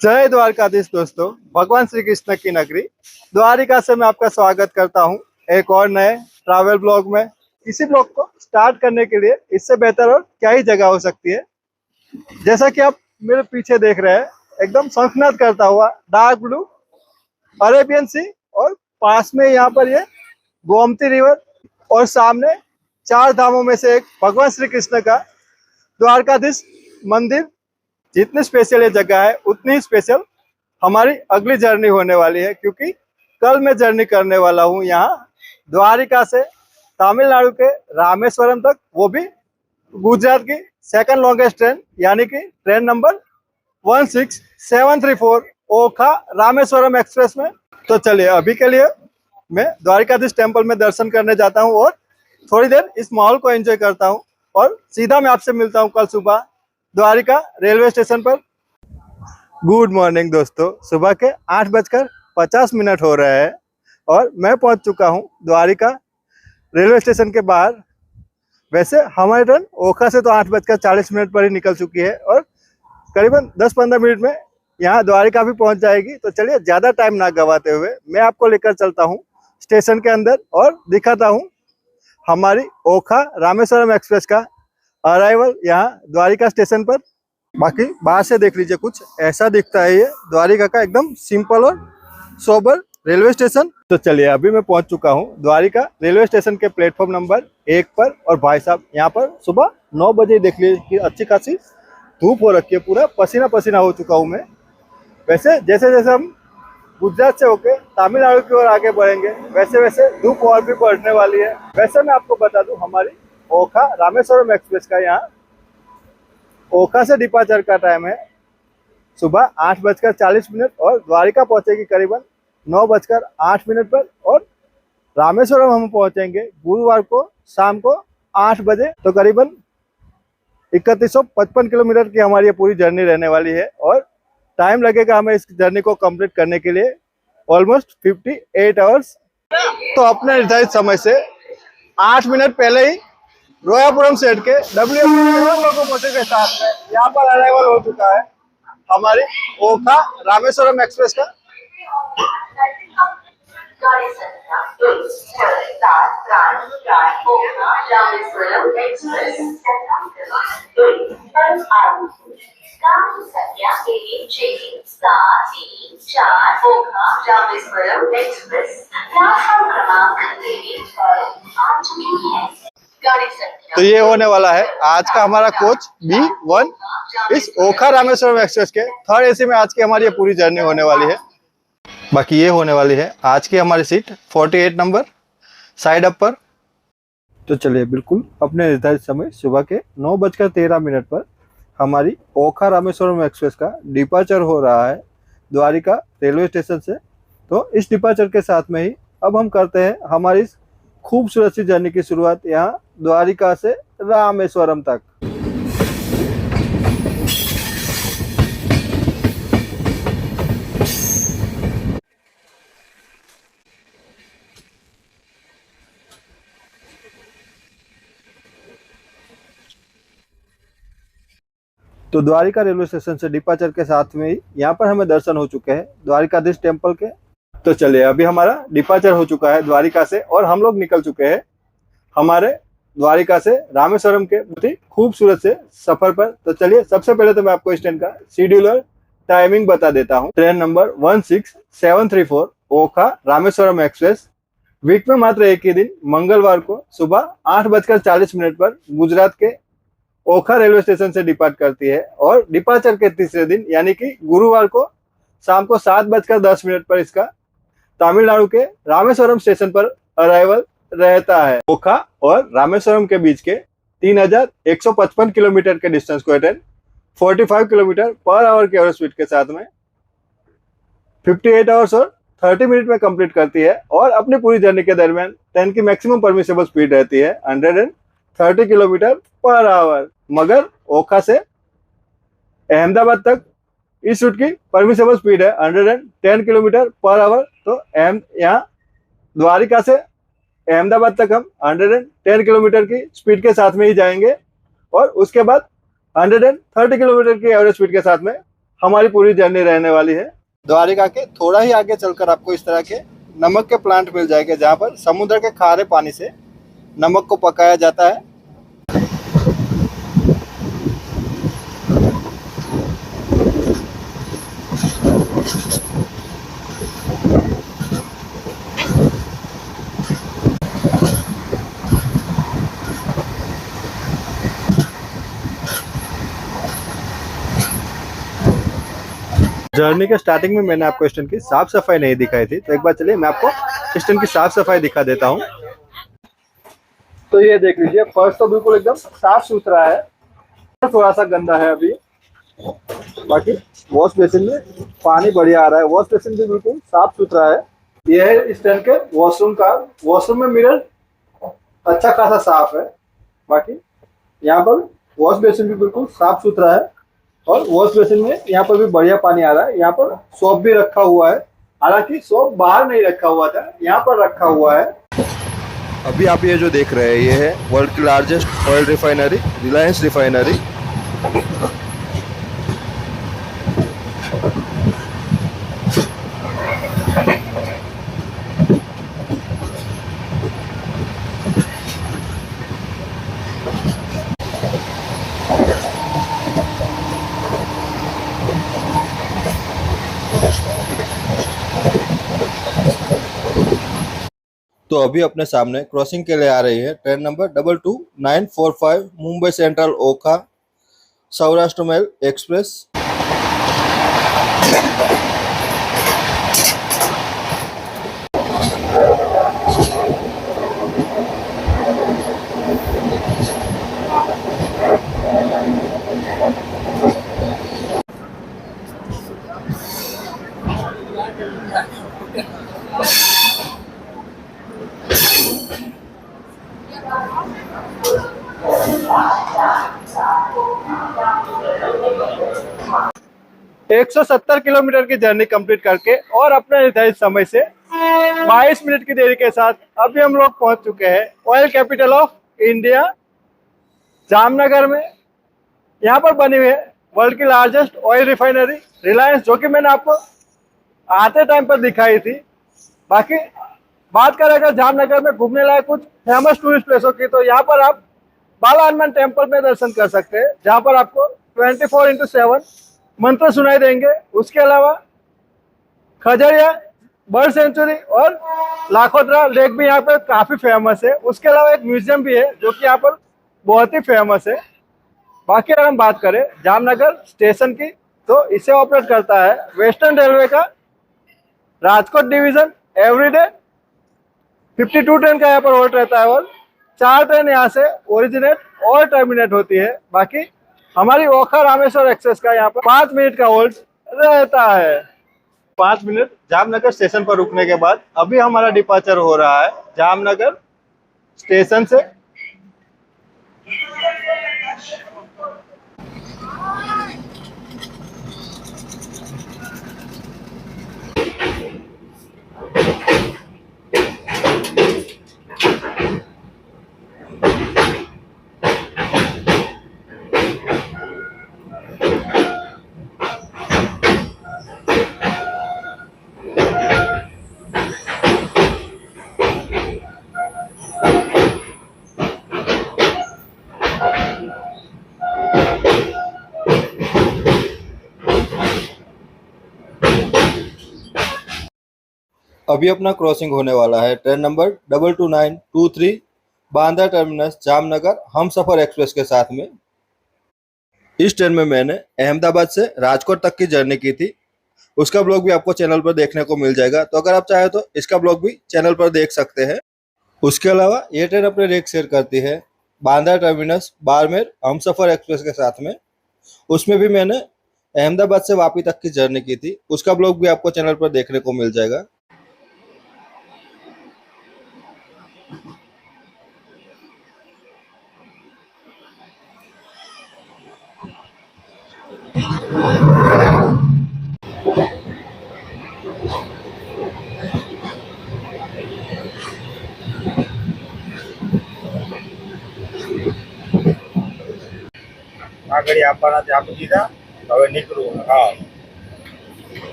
जय द्वारकाधीश दोस्तों। भगवान श्री कृष्ण की नगरी द्वारिका से मैं आपका स्वागत करता हूं एक और नए ट्रैवल ब्लॉग में। इसी ब्लॉग को स्टार्ट करने के लिए इससे बेहतर और क्या ही जगह हो सकती है। जैसा कि आप मेरे पीछे देख रहे हैं, एकदम शंखनाद करता हुआ डार्क ब्लू अरेबियन सी, और पास में यहाँ पर ये गोमती रिवर, और सामने चार धामों में से एक भगवान श्री कृष्ण का द्वारकाधीश मंदिर। जितनी स्पेशल ये जगह है उतनी ही स्पेशल हमारी अगली जर्नी होने वाली है, क्योंकि कल मैं जर्नी करने वाला हूँ यहाँ द्वारिका से तमिलनाडु के रामेश्वरम तक, वो भी गुजरात की सेकंड लॉन्गेस्ट ट्रेन, यानी कि ट्रेन नंबर 16734 ओखा रामेश्वरम एक्सप्रेस में। तो चलिए अभी के लिए मैं द्वारिकाधीश टेम्पल में दर्शन करने जाता हूँ और थोड़ी देर इस माहौल को एंजॉय करता हूँ, और सीधा मैं आपसे मिलता हूँ कल सुबह द्वारिका रेलवे स्टेशन पर। गुड मॉर्निंग दोस्तों, सुबह के 8:50 हो रहे हैं और मैं पहुंच चुका हूं द्वारिका रेलवे स्टेशन के बाहर। वैसे हमारी ट्रेन ओखा से तो 8:40 पर ही निकल चुकी है और करीबन 10-15 मिनट में यहाँ द्वारिका भी पहुंच जाएगी। तो चलिए ज़्यादा टाइम ना गवाते हुए मैं आपको लेकर चलता हूँ स्टेशन के अंदर और दिखाता हूँ हमारी ओखा रामेश्वरम एक्सप्रेस का अराइवल यहाँ द्वारिका स्टेशन पर। बाकी बाहर से देख लीजिए, कुछ ऐसा दिखता है ये द्वारिका का एकदम सिंपल और सोबर रेलवे स्टेशन। तो चलिए अभी मैं पहुंच चुका हूं द्वारिका रेलवे स्टेशन के प्लेटफॉर्म नंबर 1 पर। और भाई साहब यहाँ पर सुबह 9 बजे देख लीजिए कि अच्छी खासी धूप हो रखी है, पूरा पसीना पसीना हो चुका हूँ मैं। वैसे जैसे जैसे हम गुजरात से होके तमिलनाडु की ओर आगे बढ़ेंगे वैसे वैसे धूप और भी बढ़ने वाली है। वैसे मैं आपको बता दूं हमारी ओखा रामेश्वरम एक्सप्रेस का यहाँ ओखा से डिपार्चर का टाइम है सुबह 8:40 और द्वारिका पहुंचेगी करीबन 9:08 पर, और रामेश्वरम हम पहुंचेंगे गुरुवार को शाम को 8 बजे। तो करीबन 3155 किलोमीटर की हमारी ये पूरी जर्नी रहने वाली है, और टाइम लगेगा हमें इस जर्नी को कंप्लीट करने के लिए ऑलमोस्ट 58 आवर्स। तो अपने निर्धारित समय से 8 मिनट पहले ही रोयापुरम सेट के पहुंचे के साथ में यहाँ पर अराइवल हो चुका है हमारी ओखा रामेश्वरम एक्सप्रेस का। तो ये होने वाला है आज का हमारा कोच B1 इस ओखा रामेश्वरम एक्सप्रेस के 3rd AC में। आज की हमारी ये पूरी जर्नी होने वाली है। बाकी ये होने वाली है आज की हमारी सीट 48 नंबर साइड अप पर। तो चलिए बिल्कुल अपने निर्धारित समय सुबह के 9:13 पर हमारी ओखा रामेश्वरम एक्सप्रेस का डिपार्चर हो रहा है द्वारिका रेलवे स्टेशन से। तो इस डिपार्चर के साथ में ही अब हम करते हैं हमारी इस खूबसूरत सी जर्नी की शुरुआत यहाँ द्वारिका से रामेश्वरम तक। तो द्वारिका रेलवे स्टेशन से डिपार्चर के साथ में ही यहाँ पर हमें दर्शन हो चुके हैं द्वारिकाधीश टेम्पल के। तो चलिए अभी हमारा डिपार्चर हो चुका है द्वारिका से और हम लोग निकल चुके हैं हमारे द्वारिका से रामेश्वरम के बहुत ही खूबसूरत से सफर पर। तो चलिए सबसे पहले तो मैं आपको इस ट्रेन का शेड्यूलर टाइमिंग बता देता हूँ। ट्रेन नंबर 16734 ओखा रामेश्वरम एक्सप्रेस वीक में मात्र एक ही दिन मंगलवार को सुबह 8:40 पर गुजरात के ओखा रेलवे स्टेशन से डिपार्ट करती है, और डिपार्चर के तीसरे दिन यानी कि गुरुवार को शाम को 7:10 पर इसका तमिलनाडु के रामेश्वरम स्टेशन पर अराइवल रहता है। ओखा और रामेश्वरम के बीच के 3155 किलोमीटर के डिस्टेंस को ट्रेन 45 किलोमीटर पर आवर की एवरेज स्पीड के साथ में 58 आवर्स और 30 मिनट में कंप्लीट करती है, और अपनी पूरी जर्नी के दरमियान ट्रेन की मैक्सिमम परमिसेबल स्पीड रहती है 130 किलोमीटर पर आवर। मगर ओखा से अहमदाबाद तक इस रूट की परमिसेबल स्पीड है 110 किलोमीटर पर आवर। तो यहाँ द्वारिका से अहमदाबाद तक हम 110 किलोमीटर की स्पीड के साथ में ही जाएंगे, और उसके बाद 130 किलोमीटर की एवरेज स्पीड के साथ में हमारी पूरी जर्नी रहने वाली है। द्वारिका के थोड़ा ही आगे चलकर आपको इस तरह के नमक के प्लांट मिल जाएंगे, जहाँ पर समुद्र के खारे पानी से नमक को पकाया जाता है। जर्नी के स्टार्टिंग में मैंने आपको स्टेशन की साफ सफाई नहीं दिखाई थी, तो एक बार चलिए मैं आपको स्टेशन की साफ सफाई दिखा देता हूँ। तो ये देख लीजिए, फर्श तो बिल्कुल एकदम साफ सुथरा है, थोड़ा सा गंदा है अभी, बाकी वॉश बेसिन में पानी बढ़िया आ रहा है। वॉश बेसिन भी बिल्कुल साफ सुथरा है। ये है स्टैंड के वॉशरूम का। वॉशरूम में मिरर अच्छा खासा साफ है। बाकी यहाँ पर वॉश बेसिन भी बिल्कुल साफ सुथरा है और वॉश बेसिन में यहाँ पर भी बढ़िया पानी आ रहा है। यहाँ पर सोप भी रखा हुआ है, हालांकि सोप बाहर नहीं रखा हुआ था, यहाँ पर रखा हुआ है। अभी आप ये जो देख रहे हैं, ये है वर्ल्ड की largest oil refinery, Reliance refinery. तो अभी अपने सामने क्रॉसिंग के लिए आ रही है ट्रेन नंबर 22945 मुंबई सेंट्रल ओखा सौराष्ट्र मेल एक्सप्रेस। एक 170 किलोमीटर की जर्नी कंप्लीट करके और अपने निर्धारित समय से 22 मिनट की देरी के साथ अभी हम लोग पहुंच चुके हैं oil capital of India Jamnagar में। यहाँ पर बनी हुई है वर्ल्ड की लार्जेस्ट ऑयल रिफाइनरी रिलायंस, जो कि मैंने आपको आते टाइम पर दिखाई थी। बाकी बात करें अगर जामनगर में घूमने लायक कुछ फेमस टूरिस्ट प्लेसों की, तो यहाँ पर आप बाला हनुमान टेम्पल में दर्शन कर सकते हैं, जहाँ पर आपको 24/7 मंत्र सुनाई देंगे। उसके अलावा खजरिया बर्ड सेंचुरी और लाखोद्रा लेक भी यहाँ पर काफी फेमस है। उसके अलावा एक म्यूजियम भी है जो कि यहाँ पर बहुत ही फेमस है। बाकी अगर हम बात करें जामनगर स्टेशन की, तो इसे ऑपरेट करता है वेस्टर्न रेलवे का राजकोट डिवीजन। एवरीडे 52 ट्रेन का यहाँ पर होल्ड रहता है और 4 ट्रेन यहाँ से ओरिजिनेट और टर्मिनेट होती है। बाकी हमारी ओखा रामेश्वर एक्सप्रेस का यहाँ पर 5 मिनट का होल्ड रहता है। 5 मिनट जामनगर स्टेशन पर रुकने के बाद अभी हमारा डिपार्चर हो रहा है जामनगर स्टेशन से। अभी अपना क्रॉसिंग होने वाला है train number 22923 Bandra terminus Jamnagar हम सफर एक्सप्रेस के साथ में। इस ट्रेन में मैंने अहमदाबाद से राजकोट तक की जर्नी की थी, उसका ब्लॉग भी आपको चैनल पर देखने को मिल जाएगा, तो अगर आप चाहे तो इसका ब्लॉग भी चैनल पर देख सकते हैं। उसके अलावा ये ट्रेन अपने रेक शेयर करती है बांद्रा टर्मिनस बाड़मेर हम सफर एक्सप्रेस के साथ में। उसमें भी मैंने अहमदाबाद से वापी तक की जर्नी की थी, उसका ब्लॉग भी आपको चैनल पर देखने को मिल जाएगा। આગળ આપવાના ત્યાં પૂછી જા હવે નીકળવું. હા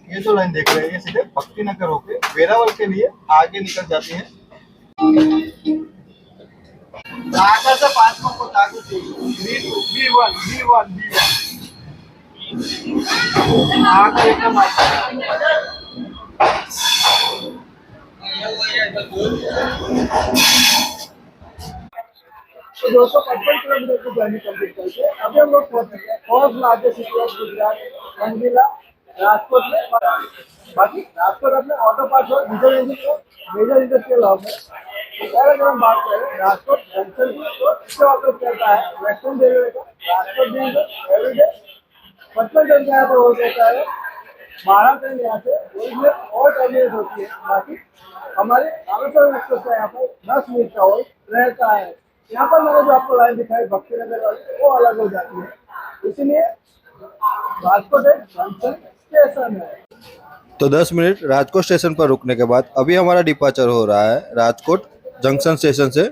ये जो लाइन देख रहे हैं ये सीधे भक्ति नगर होके वेरावल के लिए आगे निकल जाती है। आकर से 5 को ताकू B1 आकर एकदम तो 255 किलोमीटर की जर्नी कंप्लीट करके अभी हम लोग पहुंच चुके हैं first largest city of Gujarat रंगीला राजकोट में। बाकी राजकोट अपने ऑटो पार्ट्स और डीजल इंजन को मेजर इंडस्ट्रियल हब है। पहले अगर हम बात करें राजकोट जंक्शन की तो इससे ऑपरेट करता है वेस्टर्न रेलवे का राजकोट डिवीजन एवरीडे 55 ट्रेन यहाँ पर हो जाता है। 12 ट्रेन यहाँ से और टर्मिनेट होती है। बाकी हमारे रामेश्वरम एक्सप्रेस का यहाँ पर 10 मिनट का और रहता है। यहाँ पर मैंने जो आपको लाइन दिखाई भक्ति नगर वाली वो अलग हो जाती है, इसलिए राजकोट एक जंक्शन स्टेशन है। तो 10 मिनट राजकोट स्टेशन पर रुकने के बाद अभी हमारा डिपार्चर हो रहा है राजकोट जंक्शन स्टेशन से।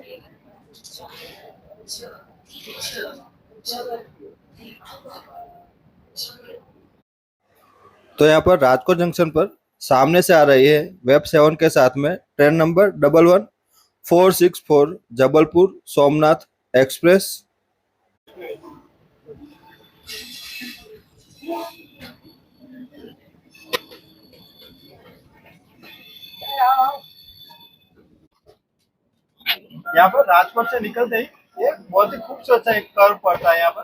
तो यहाँ पर राजकोट जंक्शन पर सामने से आ रही है वेब 7 के साथ में train number 11464 Jabalpur Somnath express. यहाँ पर राजकोट से निकलते ही एक बहुत ही खूबसूरत सा एक कर्व पड़ता है यहाँ पर।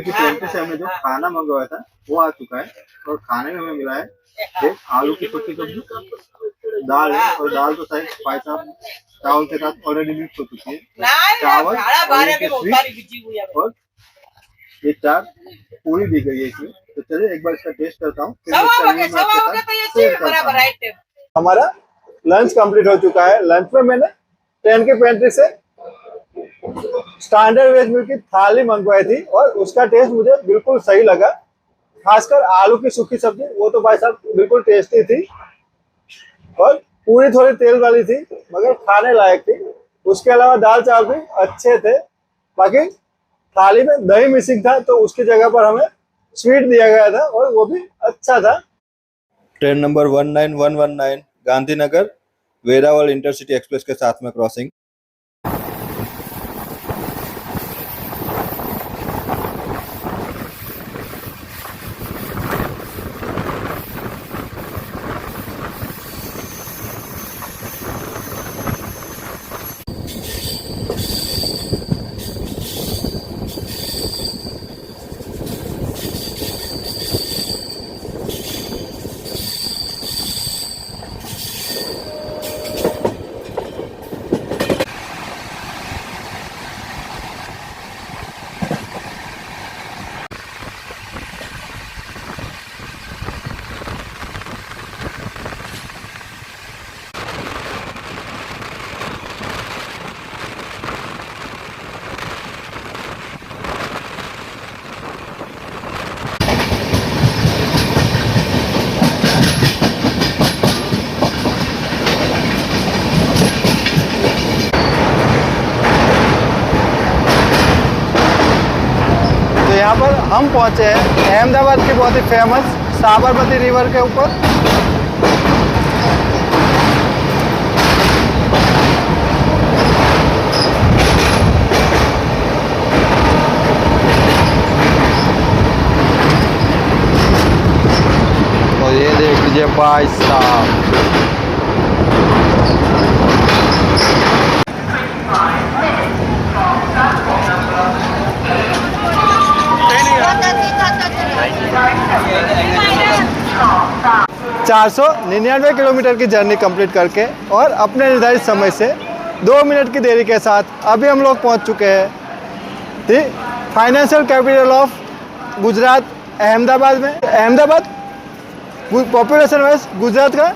ट्रेन से हमने जो खाना मंगवाया था वो आ चुका है और खाने में हमें मिला है एक आलू की सूखी सब्जी, दाल है और दाल तो शायद भाई साहब चावल के साथ ऑलरेडी मिक्स हो चुकी है। चावल और ये 4 पूरी दी गई है इसमें। तो चलिए एक बार इसका टेस्ट करता हूँ। हमारा लंच कंप्लीट हो चुका है। लंच में मैंने ट्रेन के पेंट्री से स्टैंडर्ड वेज मील की थाली मंगवाई थी और उसका टेस्ट मुझे बिल्कुल सही लगा। खासकर आलू की सूखी सब्जी वो तो भाई साहब बिल्कुल टेस्टी थी और पूरी थोड़ी तेल वाली थी मगर खाने लायक थी। उसके अलावा दाल चावल भी अच्छे थे। बाकी थाली में दही मिसिंग था तो उसकी जगह पर हमें स्वीट दिया गया था और वो भी अच्छा था। Train number 19119 Gandhinagar Veraval intercity express के साथ में क्रॉसिंग। यहाँ पर हम पहुँचे हैं अहमदाबाद की बहुत ही फेमस साबरमती रिवर के ऊपर। तो ये देख लीजिए भाई साहब, चार सौ 99 किलोमीटर की जर्नी कंप्लीट करके और अपने निर्धारित समय से 2 मिनट की देरी के साथ अभी हम लोग पहुंच चुके हैं the financial capital of Gujarat Ahmedabad में। अहमदाबाद पॉपुलेशन वाइज गुजरात का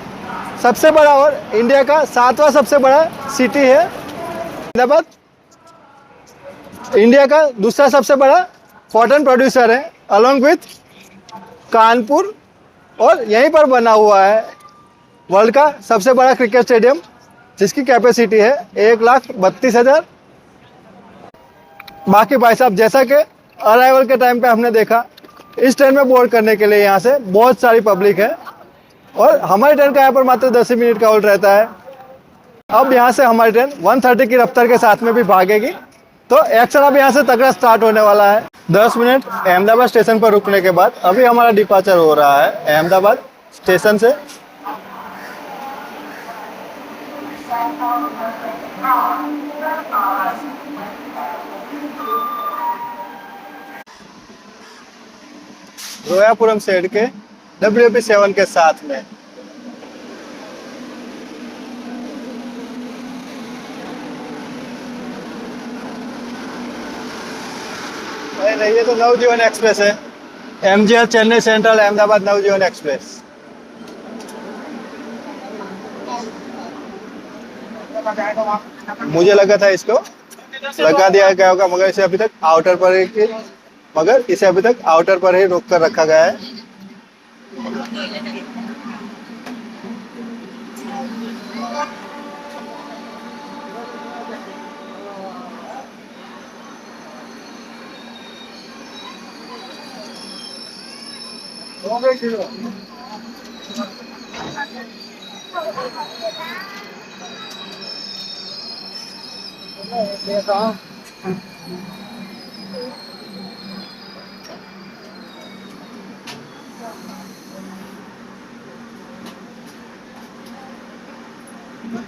सबसे बड़ा और इंडिया का 7वां सबसे बड़ा सिटी है। अहमदाबाद इंडिया का दूसरा सबसे बड़ा कॉटन प्रोड्यूसर है अलॉन्ग विथ कानपुर, और यहीं पर बना हुआ है वर्ल्ड का सबसे बड़ा क्रिकेट स्टेडियम जिसकी कैपेसिटी है 1,32,000। बाकी भाई साहब, जैसा कि अराइवल के टाइम पे हमने देखा, इस ट्रेन में बोर्ड करने के लिए यहाँ से बहुत सारी पब्लिक है और हमारी ट्रेन का यहाँ पर मात्र 10 मिनट का होल्ड रहता है। अब यहाँ से हमारी ट्रेन 130 की रफ्तार के साथ में भी भागेगी, तो एक्शन अब यहाँ से तगड़ा स्टार्ट होने वाला है। 10 मिनट अहमदाबाद स्टेशन पर रुकने के बाद अभी हमारा डिपार्चर हो रहा है अहमदाबाद स्टेशन से। रोयापुरम साइड के WP7 के साथ में। नहीं, ये तो नवजीवन एक्सप्रेस है, MGR चेन्नई सेंट्रल अहमदाबाद नवजीवन एक्सप्रेस। मुझे लगा था इसको लगा दिया गया होगा, मगर इसे अभी तक आउटर पर ही रोक कर रखा गया है।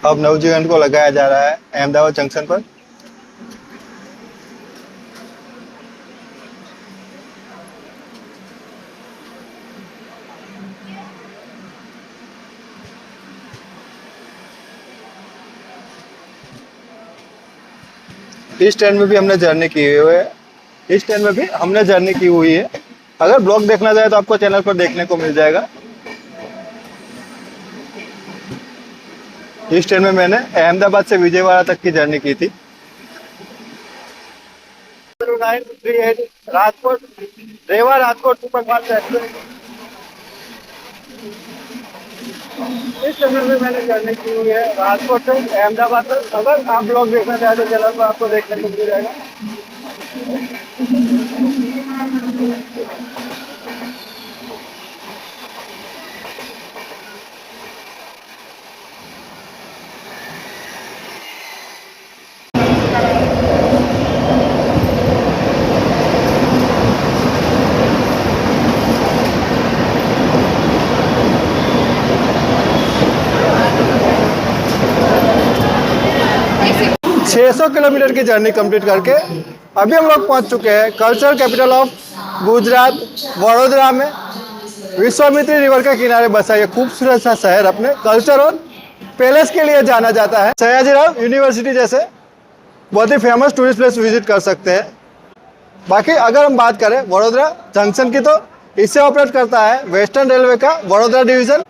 अब नवजीवन को लगाया जा रहा है अहमदाबाद जंक्शन पर। इस ट्रेन में भी हमने जर्नी की हुई है, अगर ब्लॉग देखना चाहे तो आपको चैनल पर देखने को मिल जाएगा। इस ट्रेन में मैंने अहमदाबाद से विजयवाड़ा तक की जर्नी की थी। 938 राजकोट रेवा राजकोट सुपरफास्ट एक्सप्रेस, इस ट्रेन में मैंने जर्नी की हुई है राजकोट से अहमदाबाद तक। अगर आप ब्लॉग देखना चाहे तो चैनल पर आपको देखने को मिल जाएगा। छह 600 किलोमीटर की जर्नी कंप्लीट करके अभी हम लोग पहुंच चुके हैं cultural capital of Gujarat Vadodara में। विश्वामित्री रिवर के किनारे बसा ये खूबसूरत सा शहर अपने कल्चर और पैलेस के लिए जाना जाता है। सयाजीराव यूनिवर्सिटी जैसे बहुत ही फेमस टूरिस्ट प्लेस विजिट कर सकते हैं। बाकी अगर हम बात करें वडोदरा जंक्शन की, तो इससे ऑपरेट करता है वेस्टर्न रेलवे का वडोदरा डिवीजन।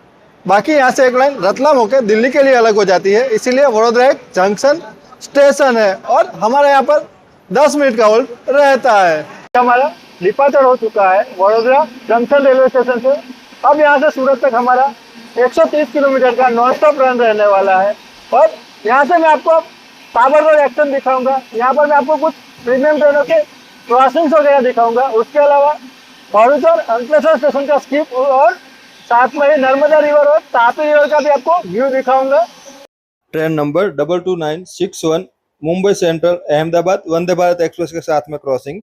बाकी यहाँ से एक लाइन रतलाम होकर दिल्ली के लिए अलग हो जाती है, इसीलिए वडोदरा एक जंक्शन स्टेशन है और हमारे यहाँ पर 10 मिनट का होल्ड रहता है। हमारा डिपार्चर हो चुका है वडोदरा जंक्शन रेलवे स्टेशन से। अब यहाँ से सूरत तक हमारा 130 किलोमीटर का नॉन स्टॉप रन रहने वाला है और यहाँ से मैं आपको पावर रोड एक्शन दिखाऊंगा। यहाँ पर मैं आपको कुछ प्रीमियम ट्रेनों के क्रॉसिंग्स वगैरह दिखाऊंगा। उसके अलावा भरूच और अंकलेश्वर स्टेशन का स्किप और साथ में ही नर्मदा रिवर और तापी रिवर का भी आपको व्यू दिखाऊंगा। Train number 22961 Mumbai central Ahmedabad Vande Bharat express के साथ में crossing.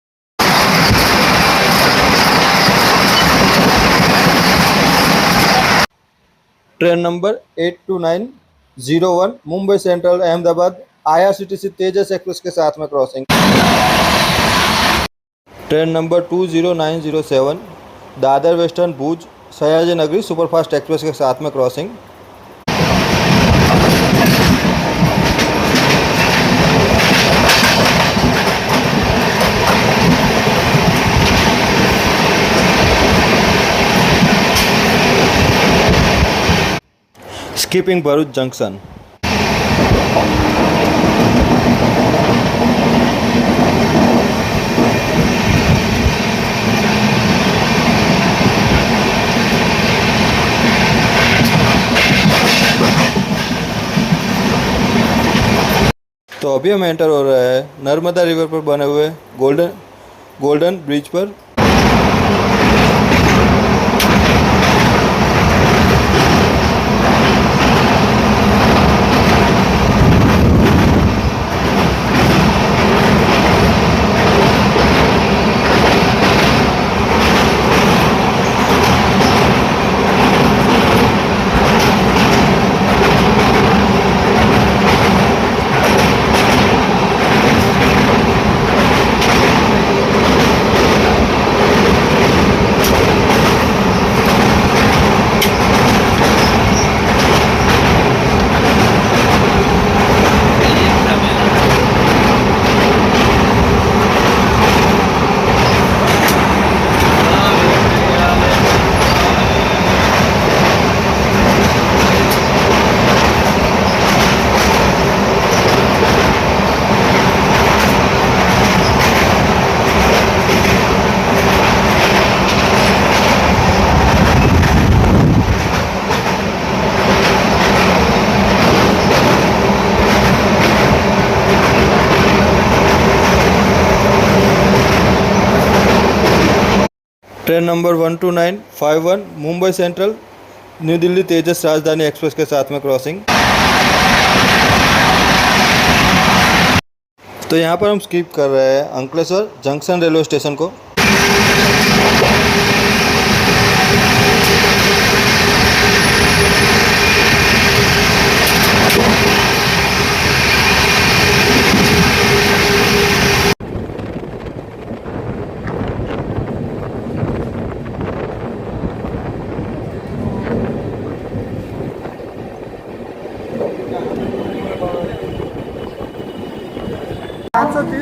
Train number 82901 Mumbai central Ahmedabad IRCTC Tejas express के साथ में crossing. Train number 20907 Dadar western Bhuj Sayaji Nagari superfast express के साथ में क्रॉसिंग। Skipping Bharuch junction. तो अभी हम एंटर हो रहे हैं नर्मदा रिवर पर बने हुए गोल्डन ब्रिज पर। Train number 12951 Mumbai central new Delhi Tejas Rajdhani express के साथ में क्रॉसिंग। तो यहाँ पर हम स्किप कर रहे हैं अंकलेश्वर जंक्शन रेलवे स्टेशन को।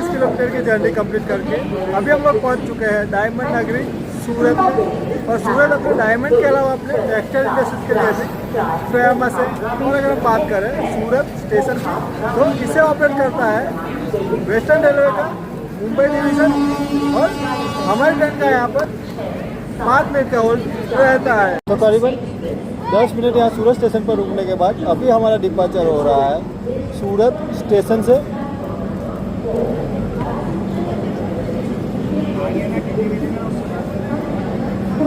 किलोमीटर की जर्नी कंप्लीट करके अभी हम लोग पहुंच चुके हैं डायमंड नगरी सूरत में। और सूरत अपने डायमंड के अलावा अपने टेक्सटाइल इंडस्ट्रीज के लिए भी फेमस है। और अगर हम बात करें सूरत स्टेशन की तो इसे ऑपरेट करता है वेस्टर्न रेलवे का मुंबई डिवीज़न। और हमारी ट्रेन का यहाँ पर 5 मिनट का होल्ड रहता है। तो करीबन 10 मिनट यहाँ सूरत स्टेशन पर रुकने के बाद अभी हमारा डिपार्चर हो रहा है सूरत स्टेशन से।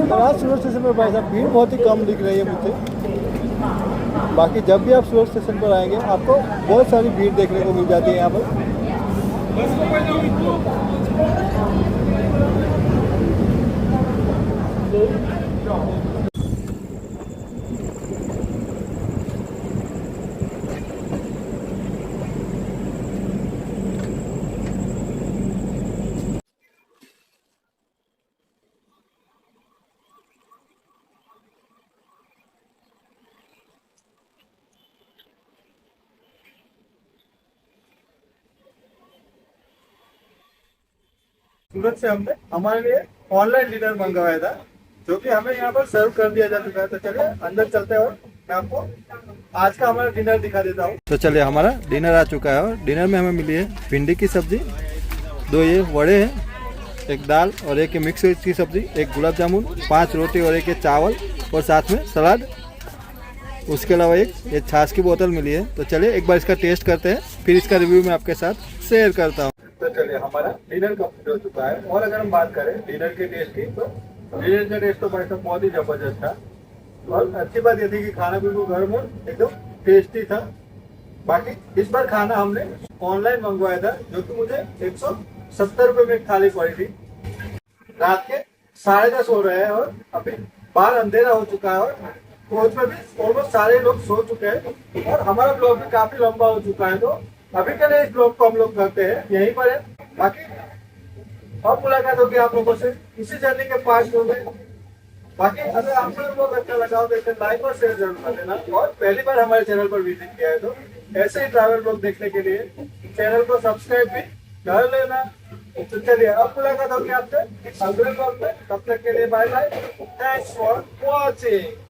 और आज सूरत स्टेशन पर भाई साहब भीड़ बहुत ही कम दिख रही है मुझे। बाकी जब भी आप सूरत स्टेशन पर आएंगे आपको बहुत सारी भीड़ देखने को मिल जाती है यहाँ पर। सूरत से हमने हमारे लिए ऑनलाइन डिनर मंगवाया था जो कि हमें यहाँ पर सर्व कर दिया जा चुका है। तो चलिए अंदर चलते हैं और मैं आपको आज का हमारा डिनर दिखा देता हूँ। तो चलिए हमारा डिनर आ चुका है और डिनर में हमें मिली है भिंडी की सब्जी, 2 ये वड़े हैं, एक दाल और एक मिक्स वेज की सब्जी, एक गुलाब जामुन, 5 रोटी और एक ये चावल और साथ में सलाद। उसके अलावा एक छाछ की बोतल मिली है। तो चलिए एक बार इसका टेस्ट करते हैं, फिर इसका रिव्यू मैं आपके साथ शेयर करता हूँ। तो चलिए हमारा डिनर कंप्लीट हो चुका है। और अगर हम बात करें डिनर के टेस्ट की तो डिनर का टेस्ट तो भाई साहब बहुत ही जबरदस्त था। और अच्छी बात ये थी कि खाना बिल्कुल गर्म और एकदम टेस्टी था। बाकी इस बार खाना हमने ऑनलाइन मंगवाया था जो कि मुझे 170 रुपये में थाली पड़ी थी। रात के 10:30 हो रहे हैं और अभी बाहर अंधेरा हो चुका है और कोच में भी ऑलमोस्ट सारे लोग सो चुके हैं और हमारा ब्लॉग भी काफी लंबा हो चुका है। तो अभी के लिए इस ब्लॉग को हम लोग करते हैं यहीं पर है। बाकी अब मुलाकात होगी आप लोगों से इसी जर्नी के 5 लोग में। बाकी अगर आपको ब्लॉग अच्छा लगा हो तो इसे लाइक और शेयर जरूर कर देना। और पहली बार हमारे चैनल पर विजिट किया है तो ऐसे ही ट्रैवल ब्लॉग देखने के लिए चैनल को सब्सक्राइब भी कर लेना। तो चलिए अब मुलाकात होगी आपसे अगले ब्लॉग में। तब तक के लिए bye bye. Thanks for watching.